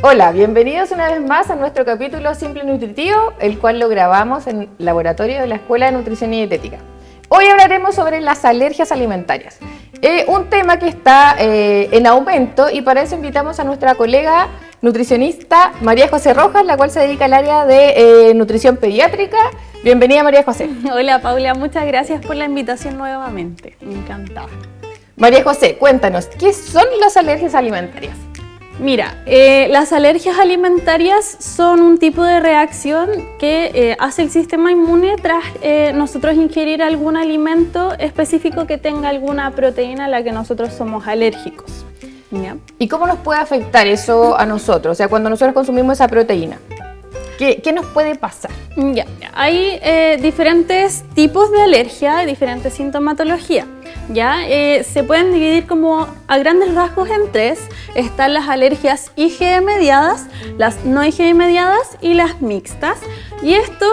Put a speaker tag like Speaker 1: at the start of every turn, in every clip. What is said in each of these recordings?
Speaker 1: Hola, bienvenidos una vez más a nuestro capítulo Simple Nutritivo, el cual lo grabamos en el laboratorio de la Escuela de Nutrición y Dietética. Hoy hablaremos sobre las alergias alimentarias, un tema que está en aumento, y para eso invitamos a nuestra colega nutricionista María José Rojas, la cual se dedica al área de nutrición pediátrica. Bienvenida, María José.
Speaker 2: Hola, Paula, muchas gracias por la invitación nuevamente, me encantaba.
Speaker 1: María José, cuéntanos, ¿qué son las alergias alimentarias?
Speaker 2: Mira, las alergias alimentarias son un tipo de reacción que hace el sistema inmune tras nosotros ingerir algún alimento específico que tenga alguna proteína a la que nosotros somos alérgicos. ¿Ya?
Speaker 1: ¿Y cómo nos puede afectar eso a nosotros? O sea, cuando nosotros consumimos esa proteína, ¿qué nos puede pasar?
Speaker 2: Ya, hay diferentes tipos de alergia y diferentes sintomatologías. ¿Ya? Se pueden dividir como a grandes rasgos en tres. Están las alergias IgE mediadas, las no IgE mediadas y las mixtas. Y esto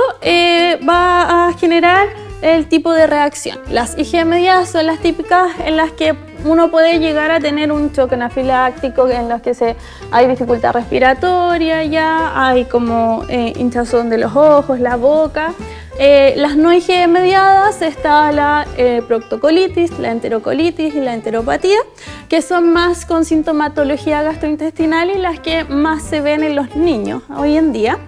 Speaker 2: va a generar el tipo de reacción. Las IgE mediadas son las típicas en las que uno puede llegar a tener un choque anafiláctico, en los que hay dificultad respiratoria, ya hay como hinchazón de los ojos, la boca. Las no IgE mediadas está la proctocolitis, la enterocolitis y la enteropatía, que son más con sintomatología gastrointestinal y las que más se ven en los niños hoy en día.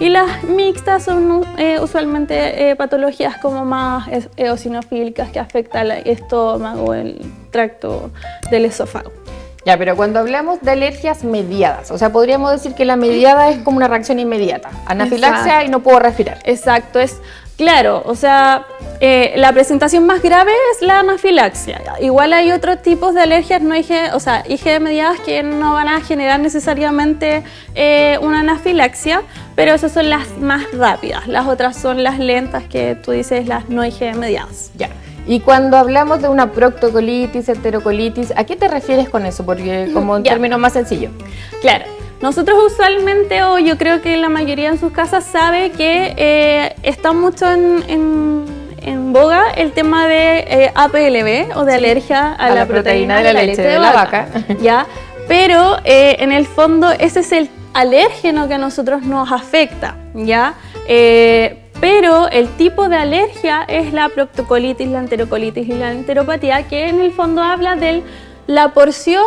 Speaker 2: Y las mixtas son usualmente patologías como más eosinofílicas que afectan el estómago, el tracto del esófago.
Speaker 1: Ya, pero cuando hablamos de alergias mediadas, o sea, podríamos decir que la mediada es como una reacción inmediata, anafilaxia. Exacto. Y no puedo respirar.
Speaker 2: Exacto, es claro, o sea, la presentación más grave es la anafilaxia. Igual hay otros tipos de alergias no IgE, o sea, IgE mediadas que no van a generar necesariamente una anafilaxia, pero esas son las más rápidas. Las otras son las lentas, que tú dices las no IgE mediadas.
Speaker 1: Ya. Y cuando hablamos de una proctocolitis, enterocolitis, ¿a qué te refieres con eso? Porque como en términos más sencillos.
Speaker 2: Claro. Nosotros usualmente, o yo creo que la mayoría en sus casas sabe que está mucho en boga el tema de APLB o de alergia a la proteína de la leche de la vaca. ¿Ya? Pero en el fondo ese es el alérgeno que a nosotros nos afecta, ¿ya? Pero el tipo de alergia es la proctocolitis, la enterocolitis y la enteropatía, que en el fondo habla de la porción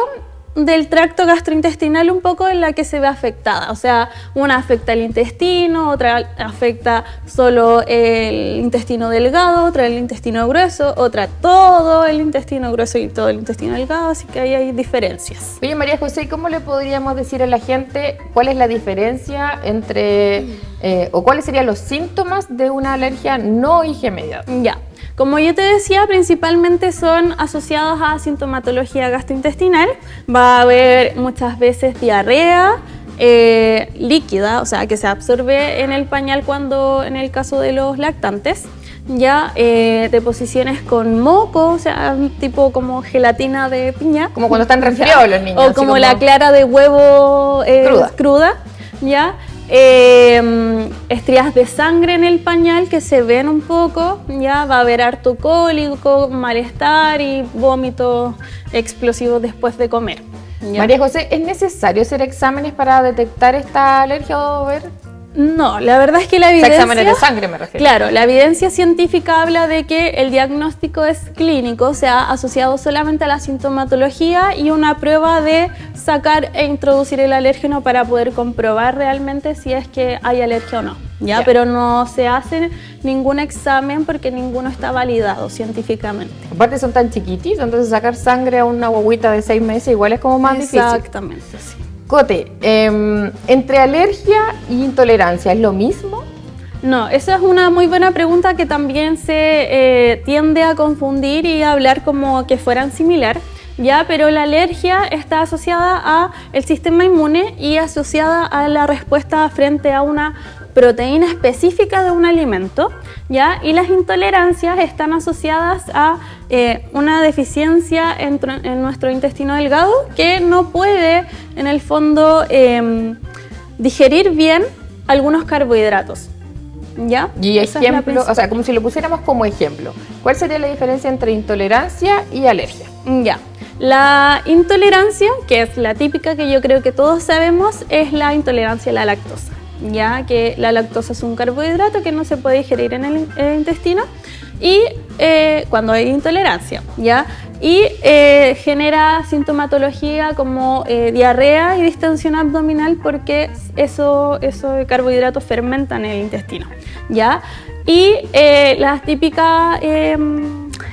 Speaker 2: del tracto gastrointestinal un poco en la que se ve afectada. O sea, una afecta el intestino, otra afecta solo el intestino delgado, otra el intestino grueso, otra todo el intestino grueso y todo el intestino delgado, así que ahí hay diferencias.
Speaker 1: Oye, María José, ¿cómo le podríamos decir a la gente cuál es la diferencia entre, o cuáles serían los síntomas de una alergia no IgE mediada?
Speaker 2: Ya. Como yo te decía, principalmente son asociados a sintomatología gastrointestinal. Va a haber muchas veces diarrea líquida, o sea, que se absorbe en el pañal cuando, en el caso de los lactantes. Ya deposiciones con moco, o sea, tipo como gelatina de piña.
Speaker 1: Como cuando están resfriados los niños.
Speaker 2: O como la clara de huevo cruda, ¿ya? Estrías de sangre en el pañal que se ven un poco, ya va a haber harto cólico, malestar y vómitos explosivos después de comer. ¿Ya?
Speaker 1: María José, ¿es necesario hacer exámenes para detectar esta alergia o ver?
Speaker 2: No, la verdad es que la evidencia...
Speaker 1: Exámenes de sangre me refiero.
Speaker 2: Claro, la evidencia científica habla de que el diagnóstico es clínico, o sea, asociado solamente a la sintomatología y una prueba de sacar e introducir el alérgeno para poder comprobar realmente si es que hay alergia o no. ¿Ya? Pero no se hace ningún examen porque ninguno está validado científicamente.
Speaker 1: Aparte son tan chiquititos, entonces sacar sangre a una guaguita de 6 meses igual es como más difícil.
Speaker 2: Exactamente, sí.
Speaker 1: Cote, ¿entre alergia e intolerancia es lo mismo?
Speaker 2: No, esa es una muy buena pregunta que también se tiende a confundir y a hablar como que fueran similar, ¿ya? Pero la alergia está asociada a el sistema inmune y asociada a la respuesta frente a una proteína específica de un alimento, ¿ya? Y las intolerancias están asociadas a una deficiencia en nuestro intestino delgado que no puede, en el fondo, digerir bien algunos carbohidratos, ¿ya?
Speaker 1: Y ejemplo, o sea, como si lo pusiéramos como ejemplo, ¿cuál sería la diferencia entre intolerancia y alergia?
Speaker 2: Ya. La intolerancia, que es la típica que yo creo que todos sabemos, es la intolerancia a la lactosa, ya que la lactosa es un carbohidrato que no se puede digerir en el intestino y cuando hay intolerancia, ¿ya? Y genera sintomatología como diarrea y distensión abdominal porque esos carbohidratos fermentan en el intestino, ¿ya? Y la típica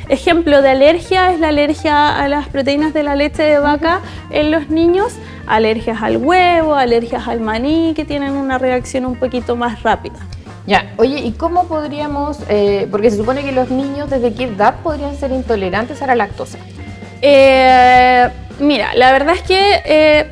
Speaker 2: ejemplo de alergia es la alergia a las proteínas de la leche de vaca en los niños, alergias al huevo, alergias al maní, que tienen una reacción un poquito más rápida.
Speaker 1: Ya, oye, ¿y cómo podríamos, porque se supone que los niños desde qué edad podrían ser intolerantes a la lactosa?
Speaker 2: Mira, la verdad es que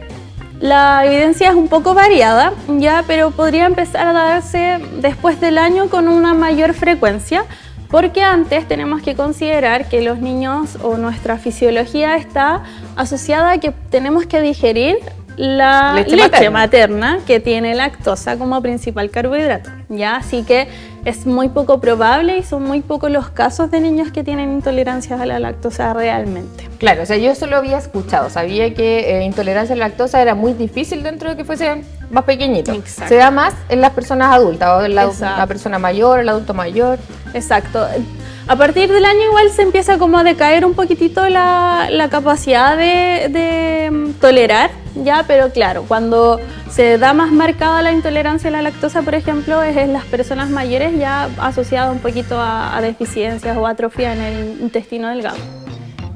Speaker 2: la evidencia es un poco variada, ya, pero podría empezar a darse después del año con una mayor frecuencia, porque antes tenemos que considerar que los niños o nuestra fisiología está asociada a que tenemos que digerir la leche materna que tiene lactosa como principal carbohidrato, ¿ya? Así que es muy poco probable y son muy pocos los casos de niños que tienen intolerancias a la lactosa realmente.
Speaker 1: Claro, o sea, yo eso lo había escuchado, sabía que intolerancia a la lactosa era muy difícil dentro de que fuese más pequeñito.
Speaker 2: Exacto.
Speaker 1: Se da más en las personas adultas, o en la persona mayor, el adulto mayor.
Speaker 2: Exacto. A partir del año igual se empieza como a decaer un poquitito la capacidad de tolerar, ya, pero claro, cuando se da más marcada la intolerancia a la lactosa, por ejemplo, es en las personas mayores ya asociada un poquito a deficiencias o atrofia en el intestino delgado.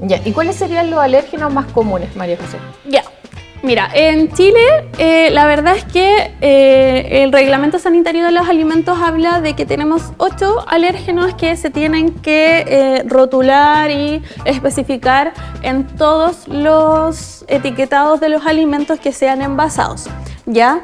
Speaker 1: Ya, ¿y cuáles serían los alérgenos más comunes, María José?
Speaker 2: Ya. Mira, en Chile la verdad es que el reglamento sanitario de los alimentos habla de que tenemos 8 alérgenos que se tienen que rotular y especificar en todos los etiquetados de los alimentos que sean envasados, ¿ya?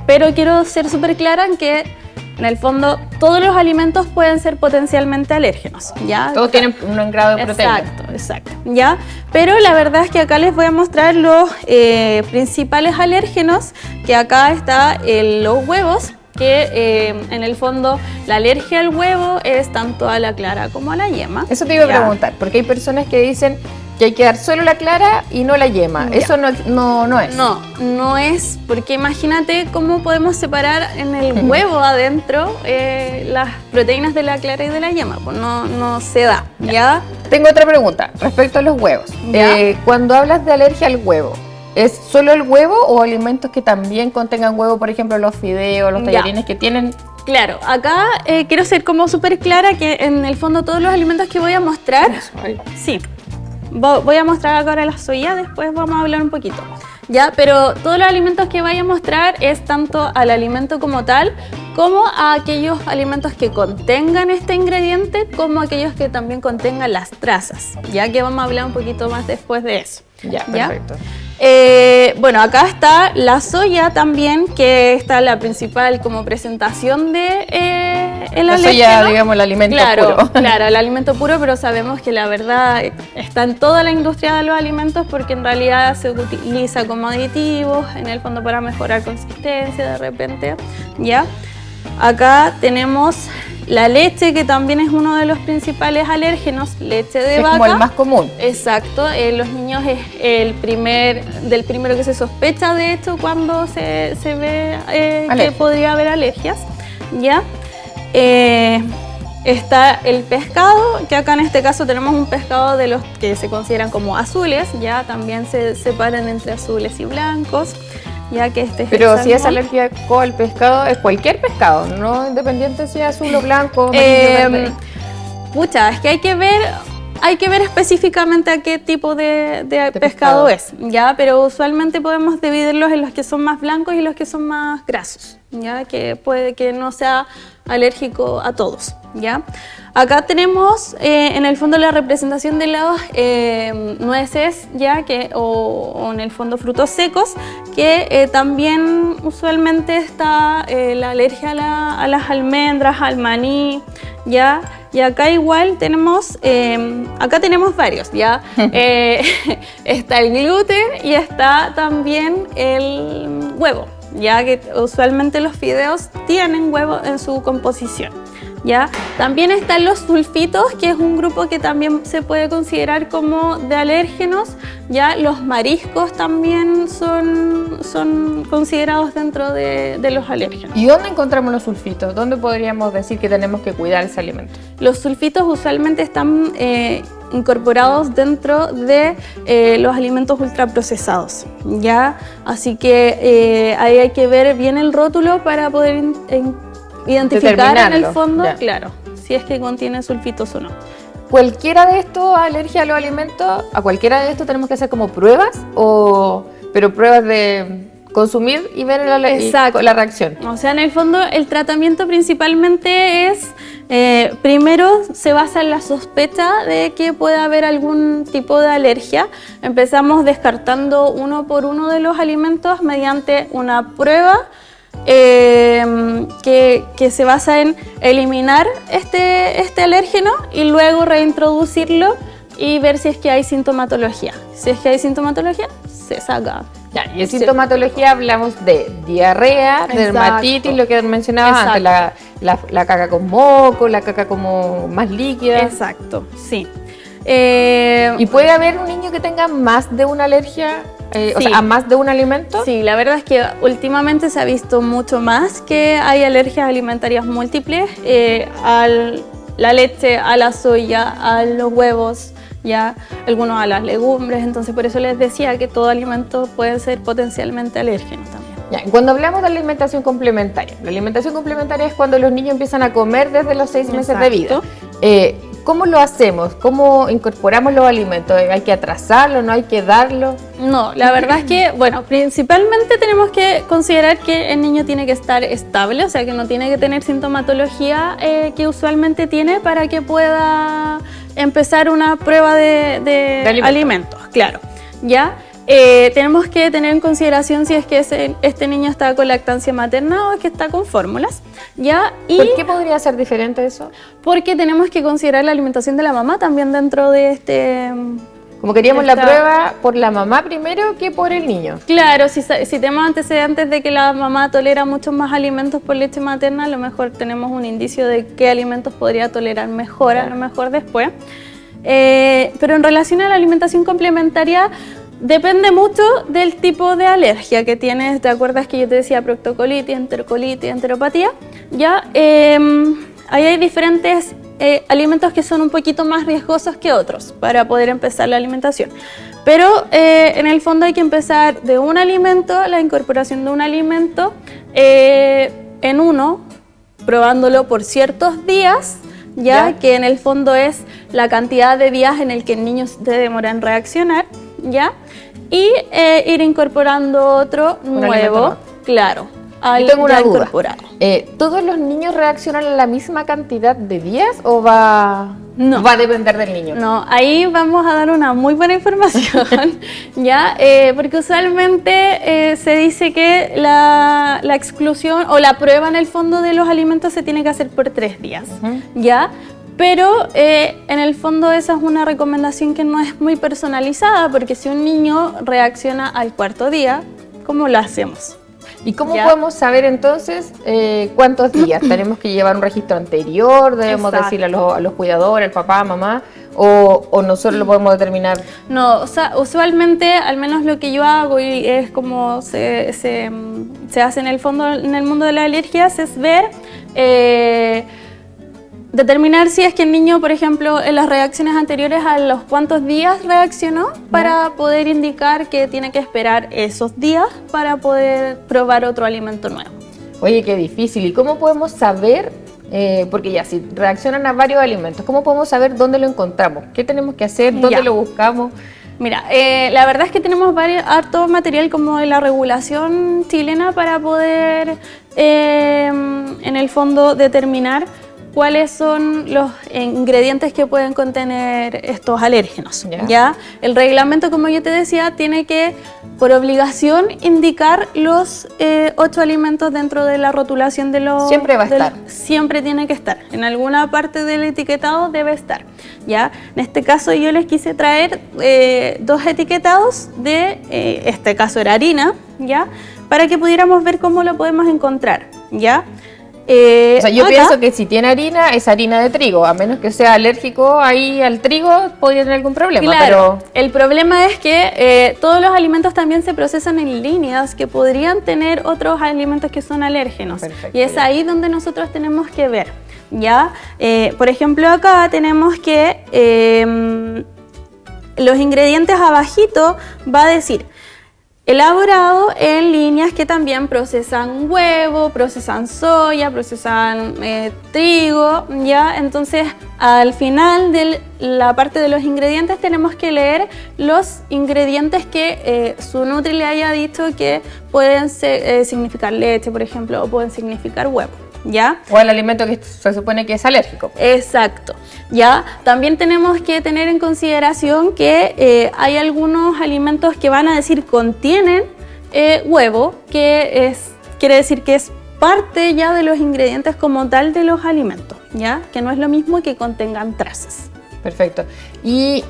Speaker 2: Pero quiero ser súper clara en que en el fondo todos los alimentos pueden ser potencialmente alérgenos, ¿ya?
Speaker 1: Todos tienen un grado de proteína.
Speaker 2: Exacto, ¿ya? Pero la verdad es que acá les voy a mostrar los principales alérgenos, que acá está los huevos, que en el fondo la alergia al huevo es tanto a la clara como a la yema.
Speaker 1: Eso te iba a preguntar, porque hay personas que dicen que hay que dar solo la clara y no la yema. Eso no es.
Speaker 2: No es, porque imagínate cómo podemos separar en el huevo adentro las proteínas de la clara y de la yema. Pues no se da, ¿ya?
Speaker 1: Tengo otra pregunta respecto a los huevos. Cuando hablas de alergia al huevo, ¿es solo el huevo o alimentos que también contengan huevo, por ejemplo los fideos, los tallarines que tienen?
Speaker 2: Claro, acá quiero ser como súper clara que en el fondo todos los alimentos que voy a mostrar, sí, voy a mostrar ahora la soya, después vamos a hablar un poquito, ¿ya? Pero todos los alimentos que voy a mostrar es tanto al alimento como tal, como a aquellos alimentos que contengan este ingrediente, como aquellos que también contengan las trazas, ya que vamos a hablar un poquito más después de eso.
Speaker 1: Ya, perfecto.
Speaker 2: Bueno, acá está la soya también, que está la principal como presentación de el alérgeno.
Speaker 1: Soya, digamos, el alimento puro.
Speaker 2: Claro, el alimento puro, pero sabemos que la verdad está en toda la industria de los alimentos porque en realidad se utiliza como aditivos, en el fondo para mejorar consistencia de repente, ¿ya? Acá tenemos la leche, que también es uno de los principales alérgenos, leche de vaca.
Speaker 1: Es como el más común.
Speaker 2: Exacto, en los niños es del primero que se sospecha, de hecho, cuando se ve que podría haber alergias, ¿ya? Está el pescado, que acá en este caso tenemos un pescado de los que se consideran como azules, ya también se separan entre azules y blancos. Ya que
Speaker 1: pero si es alérgico al pescado, es cualquier pescado, no independiente si es azul o blanco,
Speaker 2: pucha, es que hay que ver específicamente a qué tipo de pescado es, ya, pero usualmente podemos dividirlos en los que son más blancos y los que son más grasos, ya, que puede que no sea alérgico a todos, ya. Acá tenemos en el fondo la representación de los nueces, ya, o en el fondo frutos secos, que también usualmente está la alergia a las almendras, al maní, ya. Y acá igual tenemos, acá tenemos varios, ¿ya? Está el gluten y está también el huevo, ya que usualmente los fideos tienen huevo en su composición, ¿ya? También están los sulfitos, que es un grupo que también se puede considerar como de alérgenos, ¿ya? Los mariscos también son considerados dentro de los alérgenos.
Speaker 1: ¿Y dónde encontramos los sulfitos? ¿Dónde podríamos decir que tenemos que cuidar ese alimento?
Speaker 2: Los sulfitos usualmente están incorporados dentro de los alimentos ultraprocesados, ¿ya? Así que ahí hay que ver bien el rótulo para poder identificar en el fondo,
Speaker 1: ya.
Speaker 2: claro, si es que contiene sulfitos o no.
Speaker 1: ¿Cualquiera de estos alergia a los alimentos? ¿A cualquiera de estos tenemos que hacer como pruebas? Pero pruebas de consumir y ver la reacción.
Speaker 2: O sea, en el fondo el tratamiento principalmente es, primero se basa en la sospecha de que pueda haber algún tipo de alergia. Empezamos descartando uno por uno de los alimentos mediante una prueba que se basa en eliminar este alérgeno y luego reintroducirlo y ver si es que hay sintomatología. Si es que hay sintomatología, se saca.
Speaker 1: Ya, y en sintomatología hablamos de diarrea, dermatitis, lo que mencionabas antes, la caca con moco, la caca como más líquida.
Speaker 2: Exacto, sí.
Speaker 1: ¿Y puede haber un niño que tenga más de una alergia, o sea, a más de un alimento?
Speaker 2: Sí, la verdad es que últimamente se ha visto mucho más que hay alergias alimentarias múltiples a la leche, a la soya, a los huevos, ya algunos a las legumbres, entonces por eso les decía que todo alimento puede ser potencialmente alérgeno también.
Speaker 1: Ya, cuando hablamos de alimentación complementaria, la alimentación complementaria es cuando los niños empiezan a comer desde los 6 meses de vida. ¿Cómo lo hacemos? ¿Cómo incorporamos los alimentos? ¿Hay que atrasarlo? ¿No hay que darlo?
Speaker 2: No, la verdad es que, bueno, principalmente tenemos que considerar que el niño tiene que estar estable, o sea, que no tiene que tener sintomatología que usualmente tiene para que pueda empezar una prueba de alimentos, claro, ¿ya? Tenemos que tener en consideración si es que este niño está con lactancia materna o es que está con fórmulas, ¿ya? Y
Speaker 1: ¿por qué podría ser diferente eso?
Speaker 2: Porque tenemos que considerar la alimentación de la mamá también dentro de este...
Speaker 1: Como queríamos la prueba por la mamá primero que por el niño.
Speaker 2: Claro, si tenemos antecedentes de que la mamá tolera muchos más alimentos por leche materna, a lo mejor tenemos un indicio de qué alimentos podría tolerar mejor, a lo mejor después. Pero en relación a la alimentación complementaria, depende mucho del tipo de alergia que tienes. ¿Te acuerdas que yo te decía proctocolitis, enterocolitis, enteropatía? Ya, ahí hay diferentes alimentos que son un poquito más riesgosos que otros para poder empezar la alimentación. Pero en el fondo hay que empezar de un alimento, la incorporación de un alimento en uno, probándolo por ciertos días, ya que en el fondo es la cantidad de días en el que el niño se demora en reaccionar, ¿ya? Y ir incorporando otro nuevo, claro, al
Speaker 1: tengo una
Speaker 2: ya
Speaker 1: duda.
Speaker 2: incorporado.
Speaker 1: ¿Todos los niños reaccionan a la misma cantidad de días o va a depender del niño?
Speaker 2: No, ahí vamos a dar una muy buena información, ¿ya? Porque usualmente se dice que la exclusión o la prueba en el fondo de los alimentos se tiene que hacer por 3 días, ¿ya? Pero en el fondo esa es una recomendación que no es muy personalizada, porque si un niño reacciona al 4.º día, ¿cómo lo hacemos?
Speaker 1: ¿Y cómo podemos saber entonces cuántos días? ¿Tenemos que llevar un registro anterior? ¿Debemos decirle a los cuidadores, al papá, mamá? ¿O nosotros lo podemos determinar?
Speaker 2: No, o sea, usualmente, al menos lo que yo hago y es como se hace en el fondo, en el mundo de las alergias, es ver... determinar si es que el niño, por ejemplo, en las reacciones anteriores a los cuántos días reaccionó para poder indicar que tiene que esperar esos días para poder probar otro alimento nuevo.
Speaker 1: Oye, qué difícil. ¿Y cómo podemos saber, porque ya si reaccionan a varios alimentos, cómo podemos saber dónde lo encontramos? ¿Qué tenemos que hacer? ¿Dónde lo buscamos?
Speaker 2: Mira, la verdad es que tenemos harto material como de la regulación chilena para poder, en el fondo, determinar cuáles son los ingredientes que pueden contener estos alérgenos. ¿Ya? El reglamento, como yo te decía, tiene que, por obligación, indicar los 8 alimentos dentro de la rotulación de los...
Speaker 1: Siempre va a estar.
Speaker 2: Siempre tiene que estar. En alguna parte del etiquetado debe estar. ¿Ya? En este caso yo les quise traer 2 etiquetados de, este caso era harina, ¿ya? Para que pudiéramos ver cómo lo podemos encontrar, ¿ya?
Speaker 1: O sea, yo
Speaker 2: acá,
Speaker 1: pienso que si tiene harina, es harina de trigo, a menos que sea alérgico ahí al trigo, podría tener algún problema.
Speaker 2: claro,
Speaker 1: Pero
Speaker 2: el problema es que todos los alimentos también se procesan en líneas que podrían tener otros alimentos que son alérgenos.
Speaker 1: Perfecto,
Speaker 2: Y es
Speaker 1: ya.
Speaker 2: ahí donde nosotros tenemos que ver, ¿ya? Por ejemplo, acá tenemos que los ingredientes abajito va a decir elaborado en líneas que también procesan huevo, procesan soya, procesan trigo, ¿ya? Entonces, al final de la parte de los ingredientes tenemos que leer los ingredientes que su Nutri le haya dicho que pueden significar leche, por ejemplo, o pueden significar huevo, ¿ya?
Speaker 1: o el alimento que se supone que es alérgico.
Speaker 2: Exacto, ¿ya? También tenemos que tener en consideración que hay algunos alimentos que van a decir contienen huevo, que quiere decir que es parte ya de los ingredientes como tal de los alimentos, ¿ya? Que no es lo mismo que contengan trazas.
Speaker 1: Perfecto. Y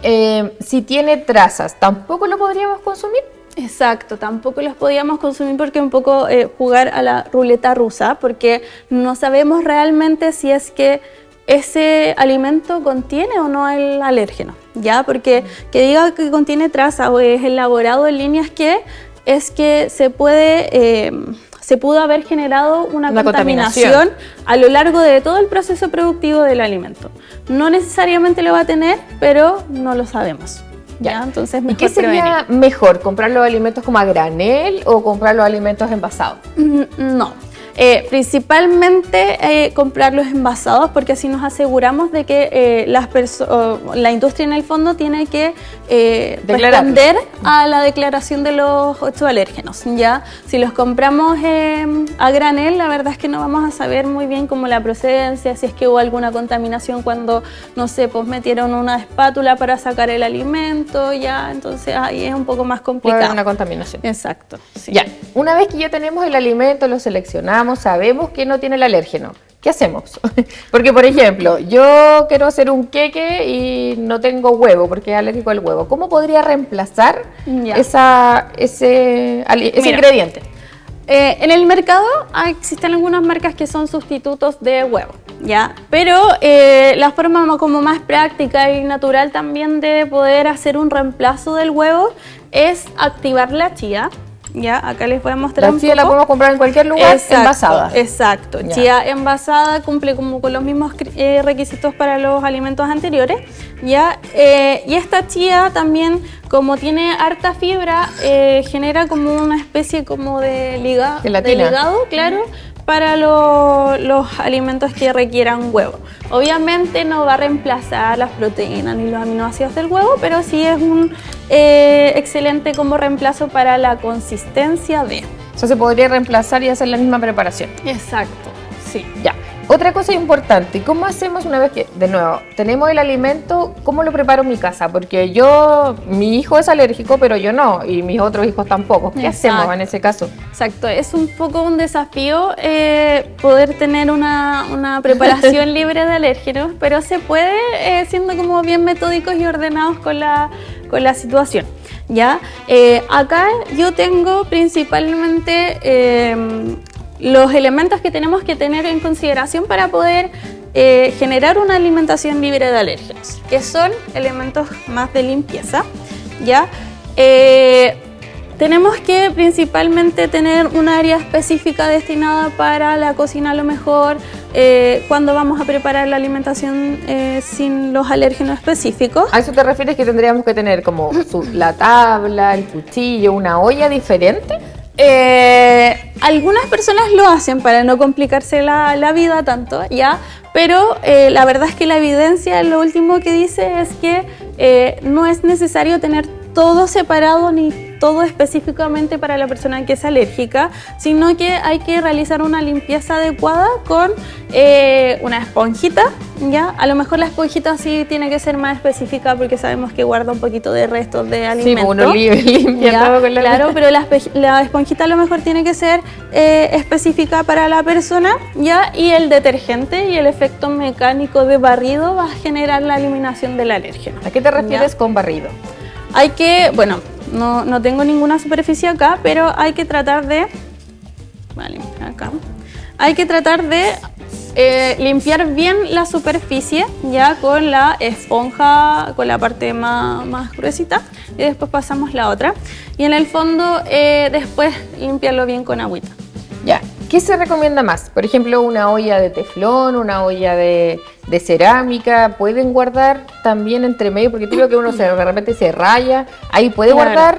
Speaker 1: si tiene trazas, ¿tampoco lo podríamos consumir?
Speaker 2: Exacto, tampoco los podíamos consumir porque un poco jugar a la ruleta rusa, porque no sabemos realmente si es que ese alimento contiene o no el alérgeno, ¿ya? Porque que diga que contiene traza o es elaborado en líneas que es que se pudo haber generado una contaminación a lo largo de todo el proceso productivo del alimento. No necesariamente lo va a tener, pero no lo sabemos. ¿Ya? Entonces
Speaker 1: ¿Y
Speaker 2: mejor
Speaker 1: qué sería mejor, comprar los alimentos como a granel o comprar los alimentos envasados?
Speaker 2: No. Principalmente comprar los envasados porque así nos aseguramos de que la industria en el fondo tiene que responder a la declaración de los 8 alérgenos. ¿Ya? Si los compramos a granel, la verdad es que no vamos a saber muy bien cómo la procedencia, si es que hubo alguna contaminación cuando, no sé, pues metieron una espátula para sacar el alimento, ya, entonces ahí es un poco más complicado.
Speaker 1: Puede haber una contaminación.
Speaker 2: Exacto. Sí.
Speaker 1: Ya, una vez que ya tenemos el alimento, lo seleccionamos, sabemos que no tiene el alérgeno. ¿Qué hacemos? Porque, por ejemplo, yo quiero hacer un queque y no tengo huevo porque es alérgico al huevo. ¿Cómo podría reemplazar ese ingrediente?
Speaker 2: En el mercado existen algunas marcas que son sustitutos de huevo, ¿ya? Pero la forma como más práctica y natural también de poder hacer un reemplazo del huevo es activar la chía. Ya, acá les voy a mostrar
Speaker 1: la chía la podemos comprar en cualquier lugar, envasada.
Speaker 2: Exacto,
Speaker 1: Ya.
Speaker 2: Chía envasada cumple como con los mismos requisitos para los alimentos anteriores, ya. Y esta chía también, como tiene harta fibra, genera como una especie como de ligado, claro, para los alimentos que requieran huevo. Obviamente no va a reemplazar las proteínas ni los aminoácidos del huevo, pero sí es un excelente como reemplazo para la consistencia de.
Speaker 1: O sea, se podría reemplazar y hacer la misma preparación.
Speaker 2: Exacto, sí.
Speaker 1: Ya. Otra cosa importante, ¿cómo hacemos una vez que, de nuevo, tenemos el alimento, cómo lo preparo en mi casa? Porque mi hijo es alérgico, pero yo no, y mis otros hijos tampoco. ¿Qué hacemos en ese caso?
Speaker 2: Exacto, es un poco un desafío poder tener una preparación libre de alérgenos, pero se puede siendo como bien metódicos y ordenados con la situación. ¿Ya? Acá yo tengo principalmente los elementos que tenemos que tener en consideración para poder generar una alimentación libre de alérgenos, que son elementos más de limpieza, ¿ya? Tenemos que principalmente tener un área específica destinada para la cocina a lo mejor, cuando vamos a preparar la alimentación sin los alérgenos específicos.
Speaker 1: ¿A eso te refieres que tendríamos que tener como la tabla, el cuchillo, una olla diferente?
Speaker 2: Algunas personas lo hacen para no complicarse la vida tanto, ¿ya? Pero la verdad es que la evidencia lo último que dice es que no es necesario tener todo separado ni todo específicamente para la persona que es alérgica, sino que hay que realizar una limpieza adecuada con una esponjita, ¿ya? A lo mejor la esponjita sí tiene que ser más específica porque sabemos que guarda un poquito de restos de alimento.
Speaker 1: Sí, uno limpia
Speaker 2: ¿ya?
Speaker 1: todo con la
Speaker 2: Claro, pero la esponjita a lo mejor tiene que ser específica para la persona, ¿ya? Y el detergente y el efecto mecánico de barrido va a generar la eliminación del alérgeno.
Speaker 1: ¿A qué te refieres
Speaker 2: ¿Ya?
Speaker 1: con barrido?
Speaker 2: Hay que, bueno, no tengo ninguna superficie acá, pero hay que tratar de, vale, acá, hay que tratar de limpiar bien la superficie ya con la esponja, con la parte más gruesita, y después pasamos la otra. Y en el fondo después limpiarlo bien con agüita.
Speaker 1: Ya. ¿Qué se recomienda más? Por ejemplo, una olla de teflón, una olla de cerámica. ¿Pueden guardar también entre medio? Porque creo que uno de repente se raya. ¿Ahí puede guardar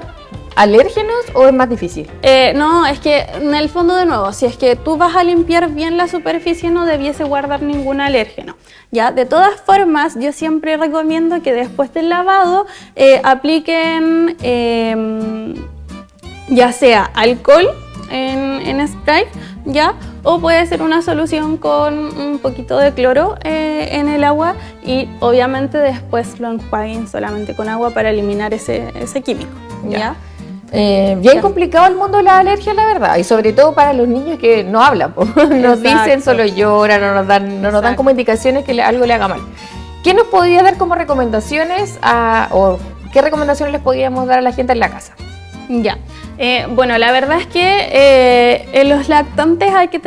Speaker 1: alérgenos o es más difícil?
Speaker 2: No, es que en el fondo, de nuevo, si es que tú vas a limpiar bien la superficie, no debiese guardar ningún alérgeno. Ya, de todas formas, yo siempre recomiendo que después del lavado apliquen ya sea alcohol en spray, ya, o puede ser una solución con un poquito de cloro en el agua, y obviamente después lo enjuaguen solamente con agua para eliminar ese químico. ¿Ya?
Speaker 1: Bien complicado el mundo de las alergias, la verdad, y sobre todo para los niños que no hablan, nos dicen, solo lloran, no nos dan como indicaciones que algo le haga mal. ¿Qué nos podría dar como recomendaciones o qué recomendaciones les podríamos dar a la gente en la casa?
Speaker 2: Ya, bueno, la verdad es que en los lactantes hay que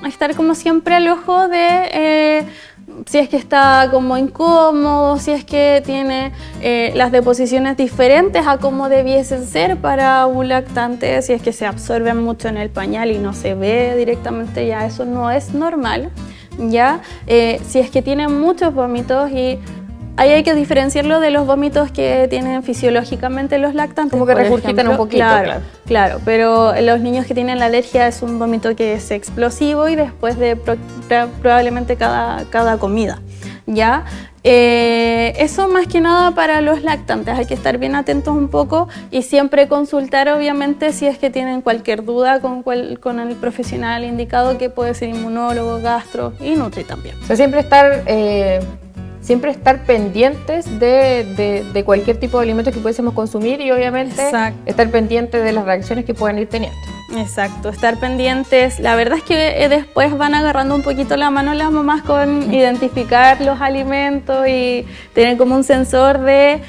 Speaker 2: estar como siempre al ojo de si es que está como incómodo, si es que tiene las deposiciones diferentes a como debiesen ser para un lactante, si es que se absorben mucho en el pañal y no se ve directamente, ya eso no es normal, ya. Si es que tiene muchos vómitos, y ahí hay que diferenciarlo de los vómitos que tienen fisiológicamente los lactantes.
Speaker 1: Como que regurgitan un poquito.
Speaker 2: Claro, pero los niños que tienen la alergia es un vómito que es explosivo y después de probablemente cada comida, ¿ya? Eso más que nada para los lactantes, hay que estar bien atentos un poco y siempre consultar, obviamente, si es que tienen cualquier duda con el profesional indicado, que puede ser inmunólogo, gastro y nutri también.
Speaker 1: O sea, siempre estar pendientes de cualquier tipo de alimentos que pudiésemos consumir, y obviamente estar pendientes de las reacciones que puedan ir teniendo.
Speaker 2: Exacto, estar pendientes. La verdad es que después van agarrando un poquito la mano las mamás con identificar los alimentos y tener como un sensor de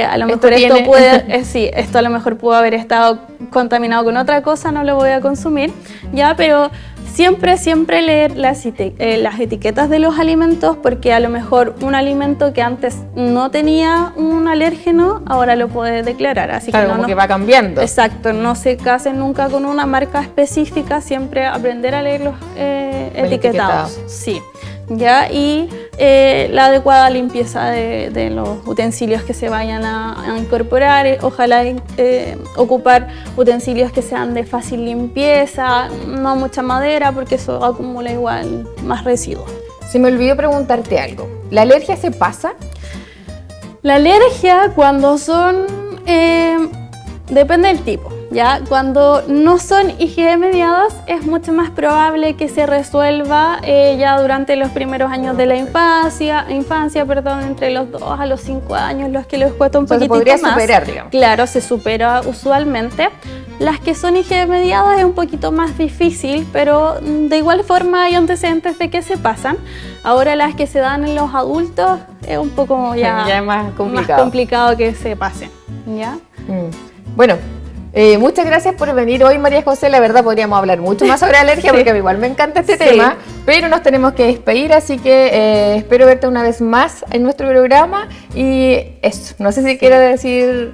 Speaker 2: a lo mejor esto a lo mejor pudo haber estado contaminado con otra cosa, no lo voy a consumir, ya, pero siempre leer las etiquetas de los alimentos, porque a lo mejor un alimento que antes no tenía un alérgeno, ahora lo puede declarar. Así
Speaker 1: claro, que va cambiando.
Speaker 2: Exacto, no se casen nunca con una marca específica, siempre aprender a leer los etiquetados. Sí. ¿Ya? Y la adecuada limpieza de los utensilios que se vayan a incorporar. Ojalá ocupar utensilios que sean de fácil limpieza, no mucha madera, porque eso acumula igual más residuos.
Speaker 1: Se me olvidó preguntarte algo. ¿La alergia se pasa?
Speaker 2: La alergia, cuando son... depende del tipo. ¿Ya? Cuando no son IgE mediadas, es mucho más probable que se resuelva ya durante los primeros años de la infancia, entre los 2 a los 5 años, los que les cuesta un poquitito más. Se podría
Speaker 1: superar, digamos.
Speaker 2: Claro, se supera usualmente. Las que son IgE mediadas es un poquito más difícil, pero de igual forma hay antecedentes de que se pasan. Ahora las que se dan en los adultos es un poco ya
Speaker 1: es más complicado
Speaker 2: que se pasen, ¿ya?
Speaker 1: Bueno. Muchas gracias por venir hoy, María José. La verdad podríamos hablar mucho más sobre alergia, porque a mí igual me encanta este tema, pero nos tenemos que despedir, así que espero verte una vez más en nuestro programa. Y eso, no sé si quieres decir...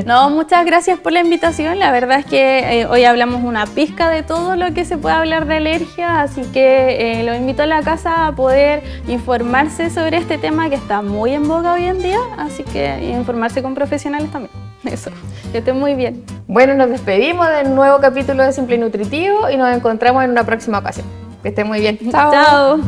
Speaker 2: No, muchas gracias por la invitación. La verdad es que hoy hablamos una pizca de todo lo que se puede hablar de alergia, así que lo invito a la casa a poder informarse sobre este tema que está muy en boga hoy en día, así que informarse con profesionales también. Eso, que estén muy bien.
Speaker 1: Bueno, nos despedimos del nuevo capítulo de Simple y Nutritivo y nos encontramos en una próxima ocasión. Que estén muy bien.
Speaker 2: Chao.